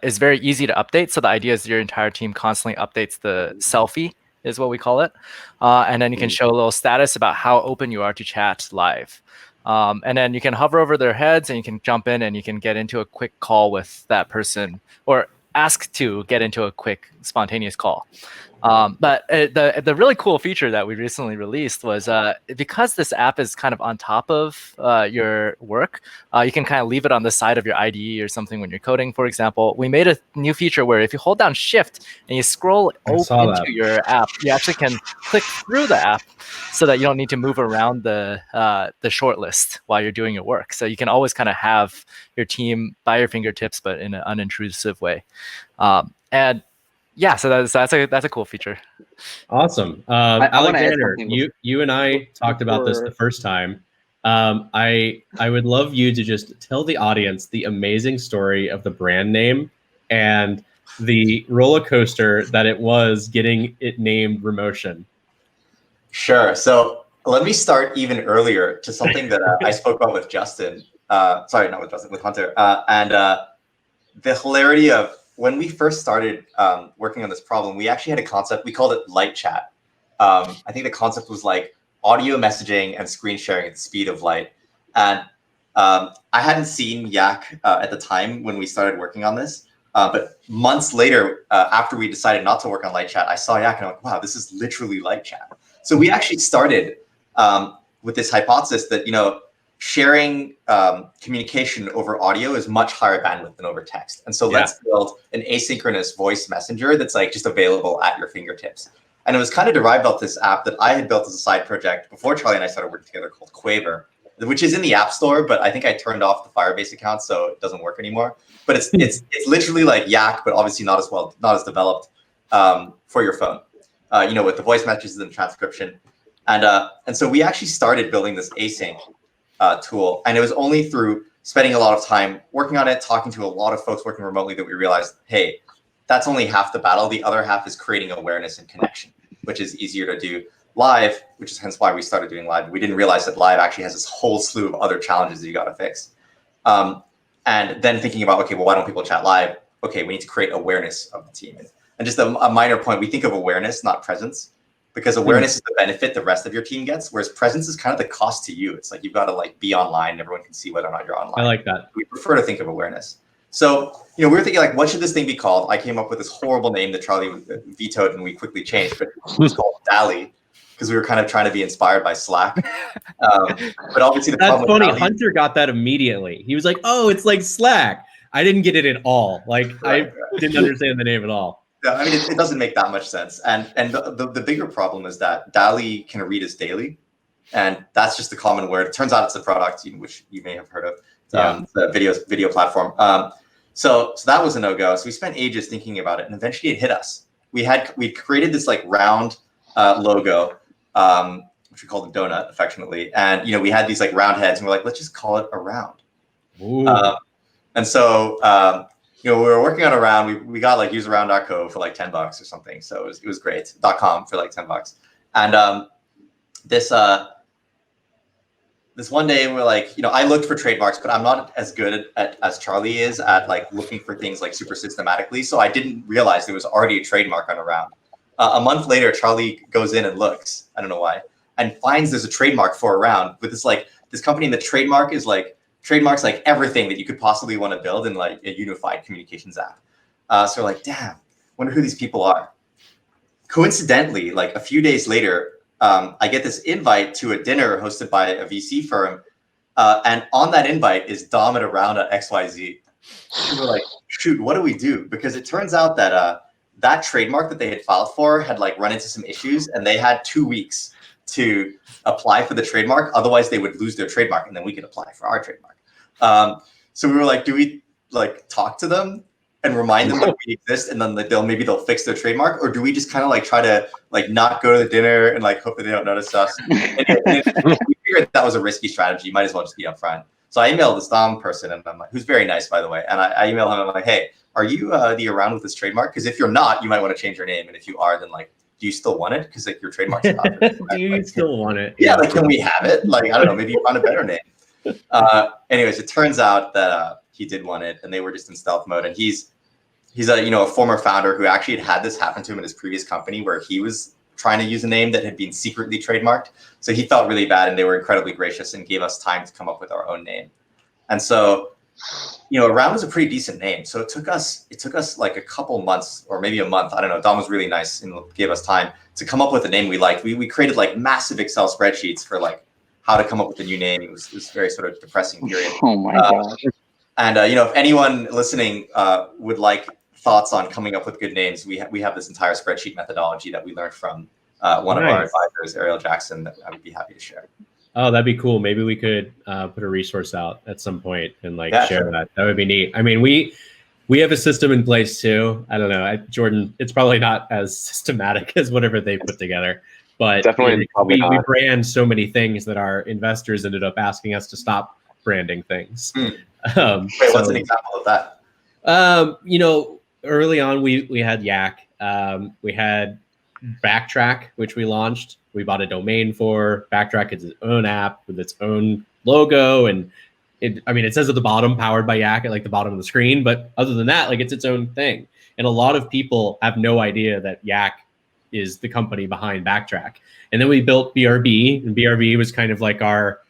is very easy to update. So the idea is your entire team constantly updates the selfie is what we call it. And then you can show a little status about how open you are to chat live. And then you can hover over their heads and you can jump in and you can get into a quick call with that person, or ask to get into a quick spontaneous call. But the really cool feature that we recently released was because this app is kind of on top of your work, you can kind of leave it on the side of your IDE or something when you're coding, for example. We made a new feature where if you hold down Shift and you scroll into your app, you actually can click through the app so that you don't need to move around the short list while you're doing your work. So you can always kind of have your team by your fingertips, but in an unintrusive way. And yeah, so that's a cool feature. Awesome. Alexander, you and I talked about this the first time. I would love you to just tell the audience the amazing story of the brand name and the roller coaster that it was getting it named Remotion. Sure. So let me start even earlier to something that I spoke about with Justin. Sorry, not with Justin, with Hunter. And the hilarity of when we first started working on this problem, we actually had a concept. We called it light chat. I think the concept was like audio messaging and screen sharing at the speed of light. And I hadn't seen Yak at the time when we started working on this. But months later, after we decided not to work on light chat, I saw Yak and I'm like, wow, this is literally light chat. So we actually started with this hypothesis that, sharing communication over audio is much higher bandwidth than over text. And so let's build an asynchronous voice messenger that's like just available at your fingertips. And it was kind of derived off this app that I had built as a side project before Charlie and I started working together called Quaver, which is in the App Store, but I think I turned off the Firebase account, so it doesn't work anymore. But it's literally like Yak, but obviously not as developed for your phone. With the voice messages and transcription. And so we actually started building this async tool. And it was only through spending a lot of time working on it, talking to a lot of folks working remotely that we realized, hey, that's only half the battle. The other half is creating awareness and connection, which is easier to do live, which is hence why we started doing live. We didn't realize that live actually has this whole slew of other challenges that you got to fix. And then thinking about, okay, well, why don't people chat live? Okay, we need to create awareness of the team. And just a minor point, we think of awareness, not presence, because awareness is the benefit the rest of your team gets, whereas presence is kind of the cost to you. It's like you've got to like be online, and everyone can see whether or not you're online. I like that. We prefer to think of awareness. So, we were thinking like, what should this thing be called? I came up with this horrible name that Charlie vetoed and we quickly changed, but it was called DALI because we were kind of trying to be inspired by Slack. But obviously the That's problem funny. Hunter got that immediately. He was like, oh, it's like Slack. I didn't get it at all. Like I didn't understand the name at all. Yeah, I mean, it doesn't make that much sense. And the bigger problem is that DALI can read as daily. And that's just a common word. It turns out it's a product, which you may have heard of, the video platform. So that was a no-go. So we spent ages thinking about it, and eventually it hit us. We created this like round logo, which we called a donut affectionately. And, we had these like round heads, and we're like, let's just call it a round. And so, we were working on a round. We got like usearound.co for like $10 or something. So it was great. .com for like $10. And this one day we're like, I looked for trademarks, but I'm not as good as Charlie is at like looking for things like super systematically. So I didn't realize there was already a trademark on a round. A month later, Charlie goes in and looks, I don't know why, and finds there's a trademark for a round with this company, and the trademark is like, trademarks like everything that you could possibly want to build in like a unified communications app. So we're like, damn, wonder who these people are. Coincidentally, like a few days later, I get this invite to a dinner hosted by a VC firm. And on that invite is Dom at around at XYZ. And we're like, shoot, what do we do? Because it turns out that that trademark that they had filed for had like run into some issues, and they had 2 weeks to apply for the trademark. Otherwise they would lose their trademark, and then we could apply for our trademark. So we were like, do we like talk to them and remind them that we exist, and then maybe they'll fix their trademark? Or do we just kind of like try to like not go to the dinner and like hope that they don't notice us? And we figured that was a risky strategy. Might as well just be upfront. So I emailed this Dom person, and I'm like, who's very nice, by the way. And I emailed him, I'm like, hey, are you the around with this trademark? Because if you're not, you might want to change your name. And if you are, then like, do you still want it? Because like your trademark's not. Do you still want it? Yeah, like, can we have it? Like, I don't know, maybe you found a better name. Anyways, it turns out that he did want it, and they were just in stealth mode. And he's a former founder who actually had this happen to him in his previous company, where he was trying to use a name that had been secretly trademarked. So he felt really bad, and they were incredibly gracious and gave us time to come up with our own name. And so Around is a pretty decent name. So it took us like a couple months or maybe a month. I don't know. Dom was really nice and gave us time to come up with a name we liked. We created like massive Excel spreadsheets for like how to come up with a new name. It was very sort of depressing period. Oh my gosh. And if anyone listening would like thoughts on coming up with good names, we have this entire spreadsheet methodology that we learned from one of our advisors, Ariel Jackson, that I would be happy to share. Oh, that'd be cool. Maybe we could put a resource out at some point and share that. That would be neat. I mean, we have a system in place too. I don't know, Jordan. It's probably not as systematic as whatever they put together, but definitely we brand so many things that our investors ended up asking us to stop branding things. Wait, what's an example of that? Early on we had Yak. We had Backtrack, which we launched. We bought a domain for. Backtrack is its own app with its own logo, and it says at the bottom "powered by Yak" at like the bottom of the screen, but other than that, like it's its own thing. And a lot of people have no idea that Yak is the company behind Backtrack. And then we built BRB, and BRB was kind of like our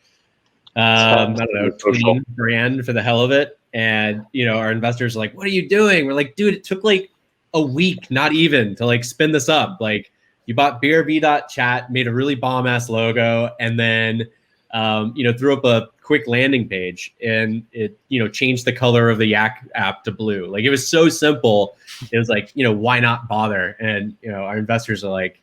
tween brand for the hell of it. And our investors are like, "What are you doing?" We're like, "Dude, it took like a week, not even, to like spin this up. Like, you bought brb.chat, made a really bomb ass logo, and then threw up a quick landing page, and it changed the color of the Yak app to blue. Like, it was so simple. It was like, why not bother? And our investors are like,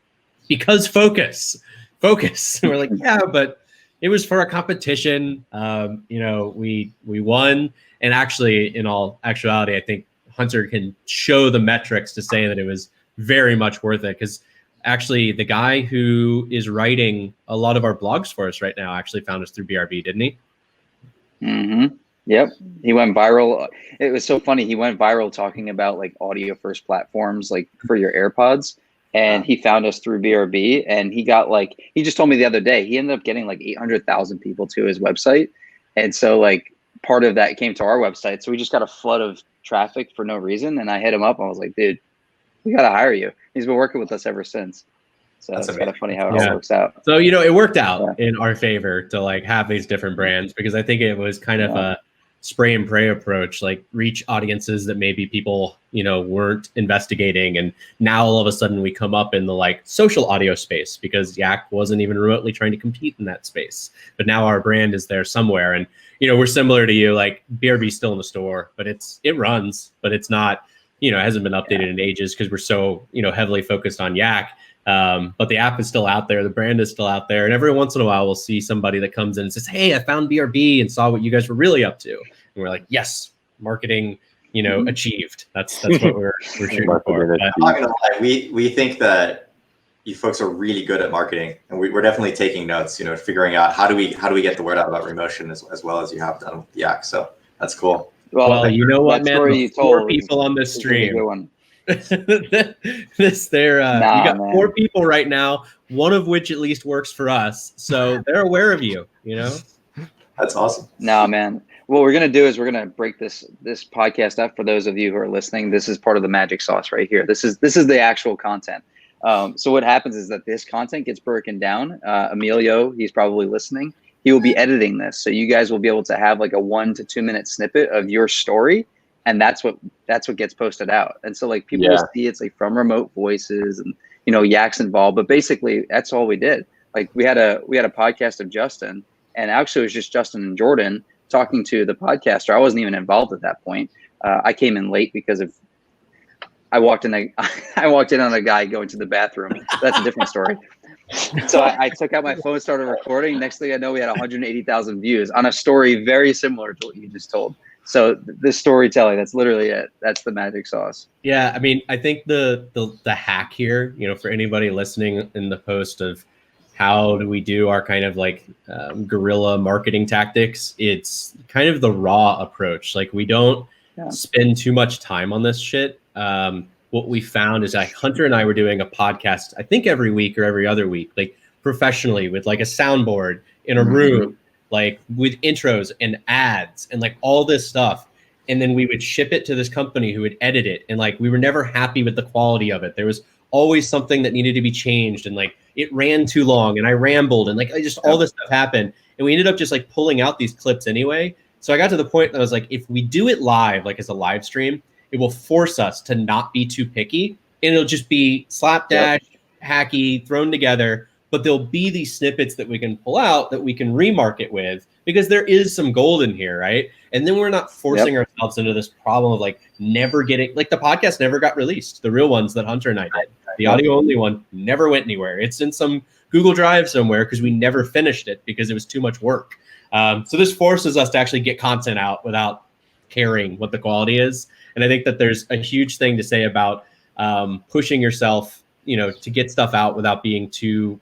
because focus. And we're like, yeah, but it was for a competition. We won, and actually, in all actuality, I think Hunter can show the metrics to say that it was very much worth it, because actually the guy who is writing a lot of our blogs for us right now actually found us through BRB, didn't he? Mm-hmm. Yep. He went viral. It was so funny. He went viral talking about like audio first platforms, like for your AirPods. And he found us through BRB, and he got he just told me the other day, he ended up getting like 800,000 people to his website. And so like part of that came to our website. So we just got a flood of traffic for no reason. And I hit him up. I was like, dude, we got to hire you. He's been working with us ever since. So it's kind of funny how it all works out. So, it worked out in our favor to like have these different brands, because I think it was kind of a spray and pray approach, like reach audiences that maybe people, weren't investigating. And now all of a sudden we come up in the like social audio space, because Yak wasn't even remotely trying to compete in that space. But now our brand is there somewhere. And, we're similar to you, like BRB's still in the store, but it runs, but it's not, it hasn't been updated in ages, because we're so, heavily focused on Yak. But the app is still out there. The brand is still out there. And every once in a while, we'll see somebody that comes in and says, "Hey, I found BRB and saw what you guys were really up to." And we're like, yes, marketing, achieved. That's what we're shooting for. I'm not gonna lie. We think that you folks are really good at marketing, and we're definitely taking notes, figuring out how do we get the word out about Remotion as well as you have done with Yak. So that's cool. Well, you know what, man? The 4 people on this stream. You got 4 people right now, one of which at least works for us, so they're aware of you. That's awesome. No, man. What we're gonna do is we're gonna break this podcast up for those of you who are listening. This is part of the magic sauce right here. This is the actual content. So what happens is that this content gets broken down. Emilio, he's probably listening. He will be editing this, so you guys will be able to have like a 1 to 2 minute snippet of your story. And that's what gets posted out. And so like people will see it's like from Remote Voices, and Yak's involved, but basically that's all we did. Like we had a podcast of Justin, and actually it was just Justin and Jordan talking to the podcaster. I wasn't even involved at that point. I came in late because I walked in on a guy going to the bathroom. That's a different story. So I took out my phone, started recording. Next thing I know, we had 180,000 views on a story very similar to what you just told. So the storytelling, that's literally it. That's the magic sauce. Yeah, I think the hack here, for anybody listening in the post of how do we do our kind of like guerrilla marketing tactics, it's kind of the raw approach. Like we don't spend too much time on this shit. What we found is like Hunter and I were doing a podcast, I think every week or every other week, like professionally with like a soundboard in a room, like with intros and ads and like all this stuff. And then we would ship it to this company who would edit it. And like, we were never happy with the quality of it. There was always something that needed to be changed. And like, it ran too long and I rambled and like, all this stuff happened. And we ended up just like pulling out these clips anyway. So I got to the point that I was like, if we do it live, like as a live stream, it will force us to not be too picky, and it'll just be slapdash, hacky, thrown together. But there'll be these snippets that we can pull out that we can remarket with, because there is some gold in here, right? And then we're not forcing ourselves into this problem of like never getting, like the podcast never got released. The real ones that Hunter and I did, the audio only one never went anywhere. It's in some Google Drive somewhere because we never finished it because it was too much work. So this forces us to actually get content out without caring what the quality is. And I think that there's a huge thing to say about pushing yourself, to get stuff out without being too,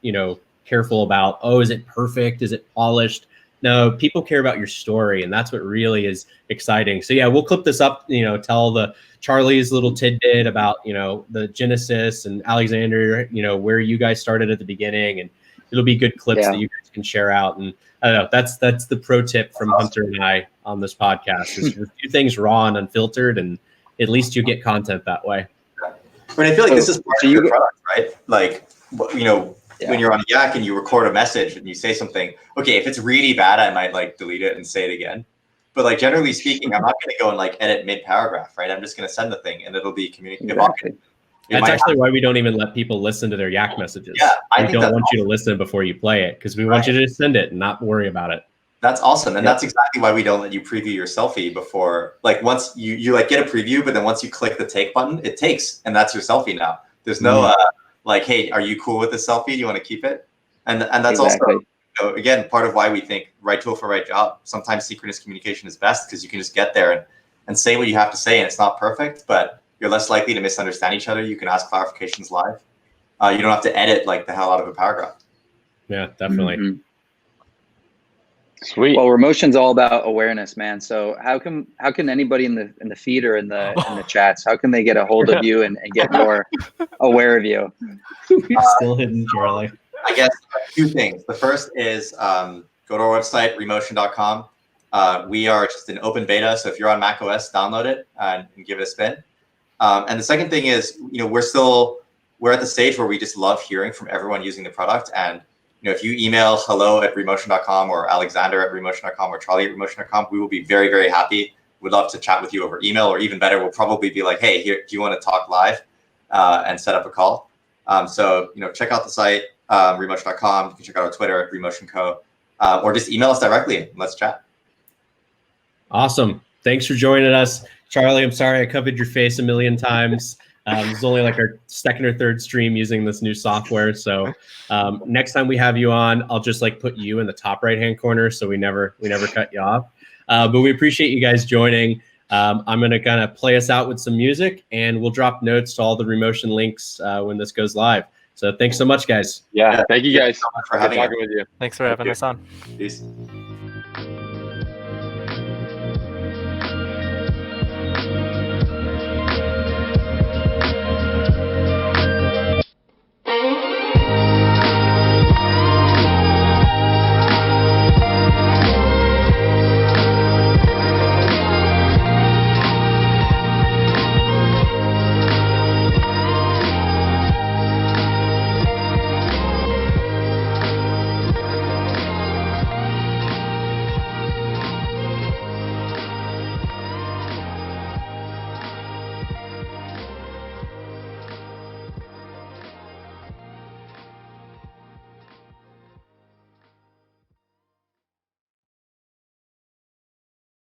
careful about, oh, is it perfect? Is it polished? No, people care about your story, and that's what really is exciting. So yeah, we'll clip this up, tell the Charlie's little tidbit about, the Genesis and Alexander, where you guys started at the beginning, and it'll be good clips that you guys can share out. And I don't know, that's the pro tip from Hunter and I on this podcast is just do things raw and unfiltered, and at least you get content that way. I mean, I feel like this is part of your product, right? Like, when you're on a Yak and you record a message and you say something, okay, if it's really bad, I might like delete it and say it again. But like generally speaking, I'm not going to go and like edit mid-paragraph, right? I'm just going to send the thing and it'll be communicative. Exactly. That's actually why we don't even let people listen to their Yak messages. Yeah, we don't want you to listen before you play it, because we want you to just send it and not worry about it. That's awesome. And that's exactly why we don't let you preview your selfie before, like once you like get a preview, but then once you click the take button, it takes, and that's your selfie now. There's no like, hey, are you cool with this selfie? Do you want to keep it? And that's also, again, part of why we think right tool for right job. Sometimes synchronous communication is best because you can just get there and say what you have to say, and it's not perfect, but you're less likely to misunderstand each other. You can ask clarifications live. You don't have to edit like the hell out of a paragraph. Yeah, definitely. Mm-hmm. Sweet. Well, Remotion's all about awareness, man. So how can anybody in the feed or in the chats, how can they get a hold of you and get more aware of you? We're still hidden, Charlie. I guess two things. The first is go to our website, remotion.com. We are just in open beta, so if you're on macOS, download it and give it a spin. And the second thing is, we're at the stage where we just love hearing from everyone using the product. And if you email hello@remotion.com or Alexander@remotion.com or Charlie@remotion.com, we will be very, very happy. We'd love to chat with you over email, or even better, we'll probably be like, hey, here, do you want to talk live and set up a call? So check out the site, remotion.com. You can check out our Twitter, remotionco, or just email us directly and let's chat. Awesome. Thanks for joining us. Charlie, I'm sorry I covered your face a million times. This is only like our second or third stream using this new software. So next time we have you on, I'll just like put you in the top right-hand corner so we never cut you off. But we appreciate you guys joining. I'm going to kind of play us out with some music, and we'll drop notes to all the Remotion links when this goes live. So thanks so much, guys. Yeah, thank you guys for having talking with you. Thanks for having us on. Peace.